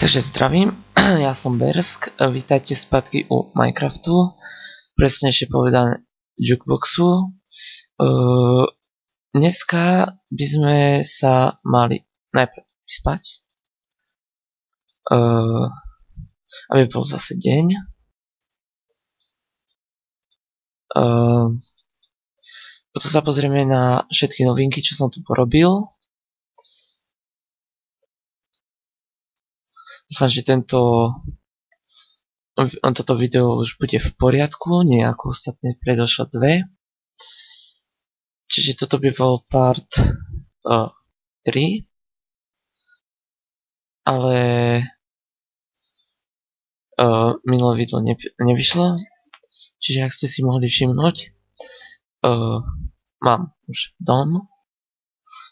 Takže zdravím, ja som Bersk, vítajte spätky u Minecraftu, presnejšie povedané Jukeboxu. Dneska by sme sa mali najprv vyspať, aby bol zase deň. Potom sa pozrieme na všetky novinky, čo som tu porobil. Dúfam, že toto video už bude v poriadku, nie ako ostatné predošlé dve. Čiže toto by bol part 3. Ale minulé video nevyšlo. Čiže ak ste si mohli všimnúť, mám už dom.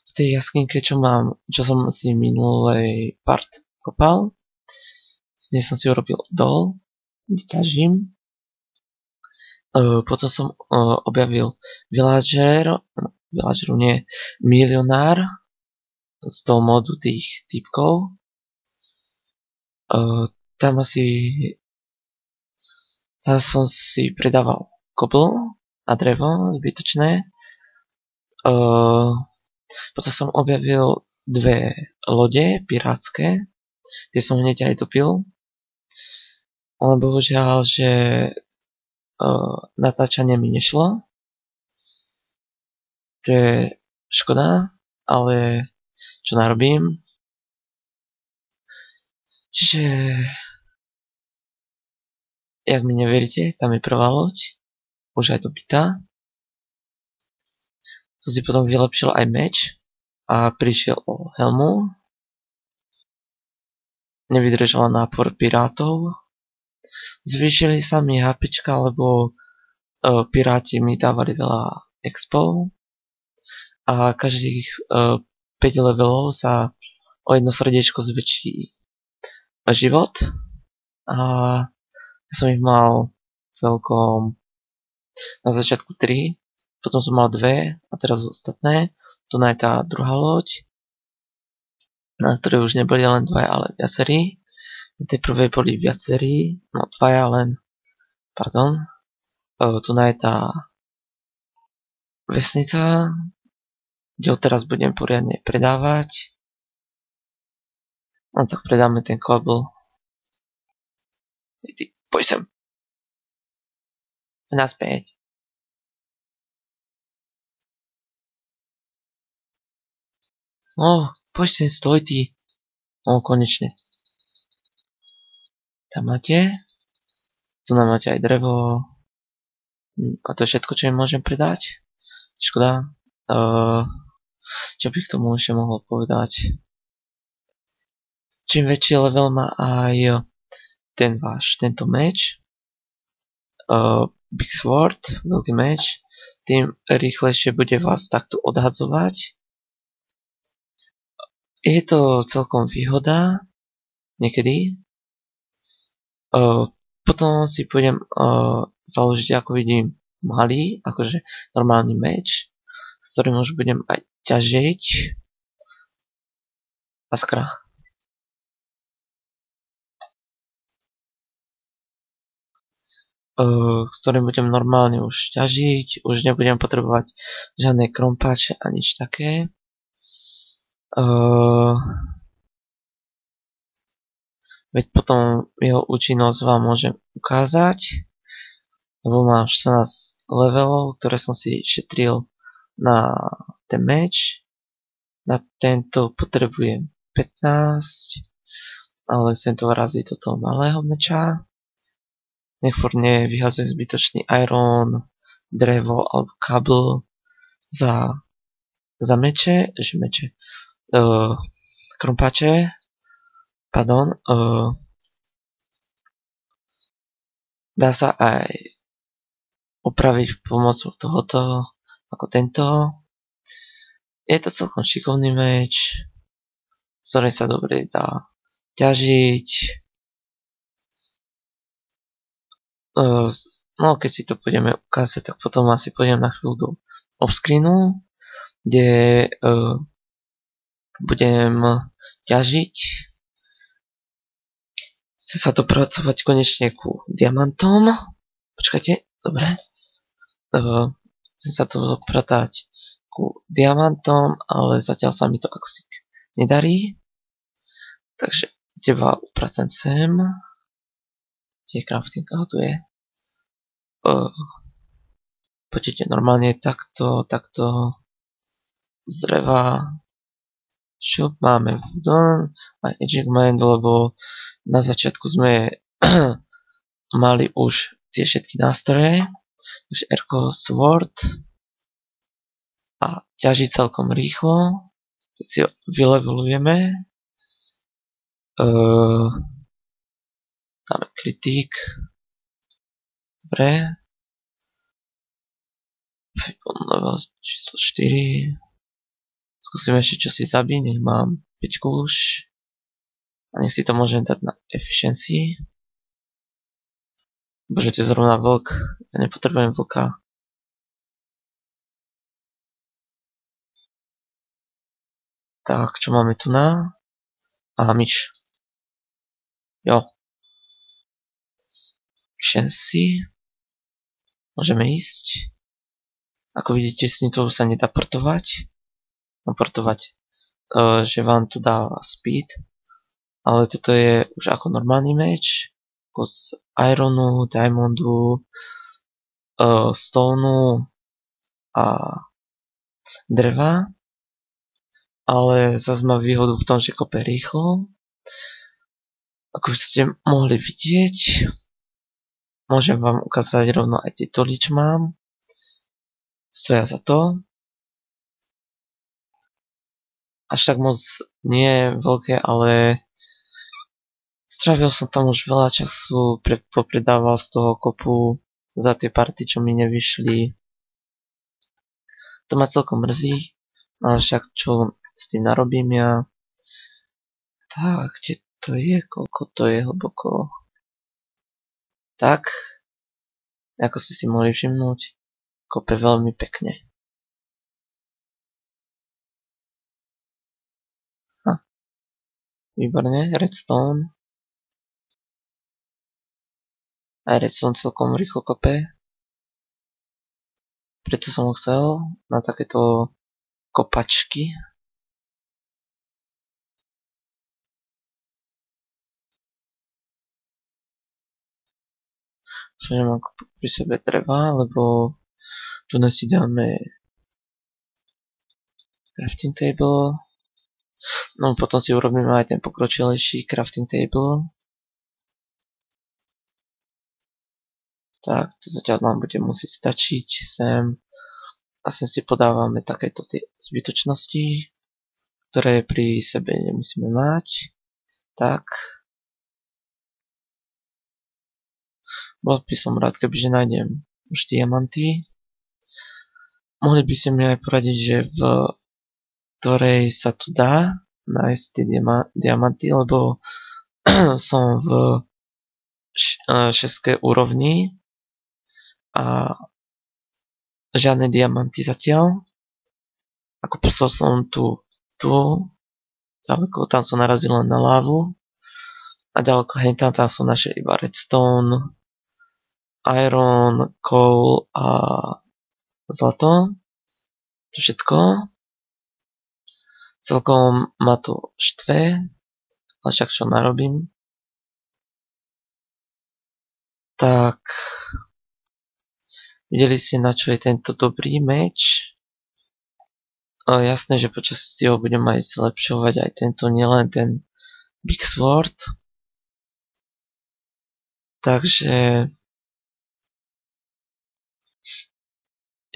V tej jaskinke, čo som si minulej part kopal. Dnes som si urobil dol, kde ťažím. Potom som objavil milionár z toho modu tých typkov. Tam som si predával kobl a drevo zbytočné. Potom som objavil dve lode pirátske. Tie som hneď aj dopil. Ale bohužiaľ, že natáčanie mi nešlo. To je škoda, ale čo narobím? Čiže jak mi neveríte, tam je prvá loď. Už aj dobitá. Som si potom vylepšil aj meč a prišiel o helmu. Nevydržala nápor pirátov. Zvýšili sa mi HPčka, lebo piráti mi dávali veľa expov a každých 5 levelov sa o jedno srdiečko zväčší život a ja som ich mal celkom na začiatku 3, potom som mal 2 a teraz ostatné. Tu je tá druhá loď, na ktorej už neboli len 2, ale viacerí. Na tej prvej boli viacerí, no 2 len, pardon. Tu je tá vesnica, kde ho teraz budem poriadne predávať. No tak predáme ten kobl. Ty, poď sem. Naspäť. No, poď sem, stoj ty. No, konečne. Tam máte. Tu nám máte aj drevo. A to je všetko, čo im môžem predať. Škoda. Čo by k tomu ešte mohol povedať? Čím väčší level má aj tento meč, Big Sword, veľký meč, tým rýchlejšie bude vás takto odhadzovať. Je to celkom výhoda, niekedy. Potom si pôjdem založiť, ako vidím, malý, akože normálny meč, s ktorým už budem aj ťažiť. Paskra. S ktorým budem normálne už ťažiť, už nebudem potrebovať žiadne krompáče a nič také. Veď potom jeho účinnosť vám môžem ukázať, lebo mám 14 levelov, ktoré som si šetril na ten meč. Na tento potrebujem 15, ale chcem to vraziť do toho malého meča. Nech furt nevyhazujem zbytočný iron, drevo alebo kabel za meče, krompáče. Pardon, dá sa aj upraviť pomocou tohoto, ako tento. Je to celkom šikovný meč, z ktorej sa dobre dá ťažiť. No, keď si to pôjdeme ukázať, tak potom asi pôjdem na chvíľu do offscreenu, kde budem ťažiť Chce sa dopracovať konečne ku diamantom. Počkajte, dobre. Chcem sa to dopratať ku diamantom, ale zatiaľ sa mi to asi nedarí. Takže teba upracem sem. Kde je crafting? Aha, tu je. Poďte normálne takto z dreva. Šup, máme wooden a achievement, lebo na začiatku sme mali už tie všetky nástroje. Takže Erko Sword a ťaží celkom rýchlo, keď si ho vylevelujeme. Dáme kritik. Dobre. Level číslo 4. Skúsim ešte čo si zabiť, nech mám 5 už. A nech si to môžem dať na efficiency. Bože, to je zrovna vlk. Ja nepotrebujem vlka. Tak, čo máme tu na? Aha, myš. Jo. Efficiency. Môžeme ísť. Ako vidíte, s ním to už sa nedá portovať. No portovať. Že vám to dáva speed. Ale toto je už ako normálny meč. Ako z ironu, diamondu, stoneu a dreva. Ale zase má výhodu v tom, že kope rýchlo. Ako ste mohli vidieť, môžem vám ukázať rovno aj tieto čo mám. Stoja za to. Až tak moc nie veľké, ale strávil som tam už veľa času, popredával z toho kopu za tie party, čo mi nevyšli. To ma celkom mrzí, ale však čo s tým narobím ja. Tak, kde to je, koľko to je hlboko. Tak, ako ste si mohli všimnúť, kope veľmi pekne. Výborne, redstone. Aj redstone celkom rýchlo kope. Preto som ho chcel na takéto kopačky. Že mám pri sebe dreva, lebo tu si dáme crafting table. No potom si urobíme aj ten pokročilejší crafting table. Tak, to zatiaľ nám bude musieť stačiť sem. A sem si podávame takéto tie zbytočnosti, ktoré pri sebe nemusíme mať. Tak. Bol by som rád, kebyže nájdem už diamanty. Mohli by ste mi aj poradiť, že v ktorej sa tu dá nájsť tie diamanty, lebo som v 6. úrovni a žiadne diamanty zatiaľ. Ako prosil som tu, ďaleko, tam som narazil len na lávu a ďaleko hentam, tam som našiel iba redstone, iron, coal a zlato. To všetko. Celkom ma to štve, ale však čo narobím. Tak, videli ste, na čo je tento dobrý meč. Jasné, že počas si ho budem aj zlepšovať, aj tento, nielen ten Big Sword. Takže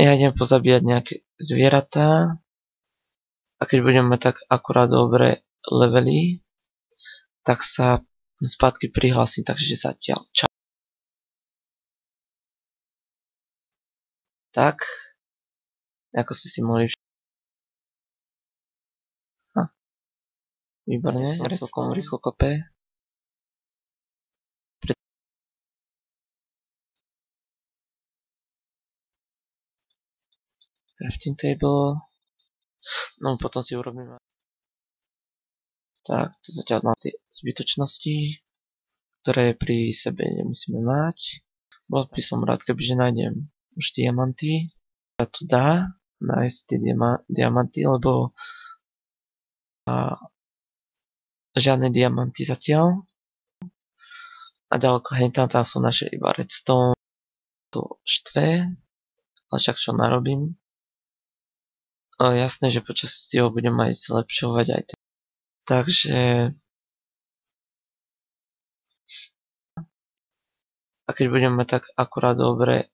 ja idem pozabíjať nejaké zvieratá. A keď budem mať tak akurát dobré levely, tak sa spätky prihlásim, takže zatiaľ čau. Tak, ako ste si mohli výborne, ja celkom rýchlo kope. Crafting table. No potom si urobíme. Tak, tu zatiaľ mám tie zbytočnosti, ktoré pri sebe nemusíme mať. Bol by som rád, kebyže nájdem už diamanty. Sa to dá nájsť tie diamanty, lebo žiadne diamanty zatiaľ. A ďaleko hentam tam sú naše iba redstone. To štve. Ale však čo narobím. Jasné, že počas ho budem aj zlepšovať aj ten. Takže a keď budeme mať tak akurát dobre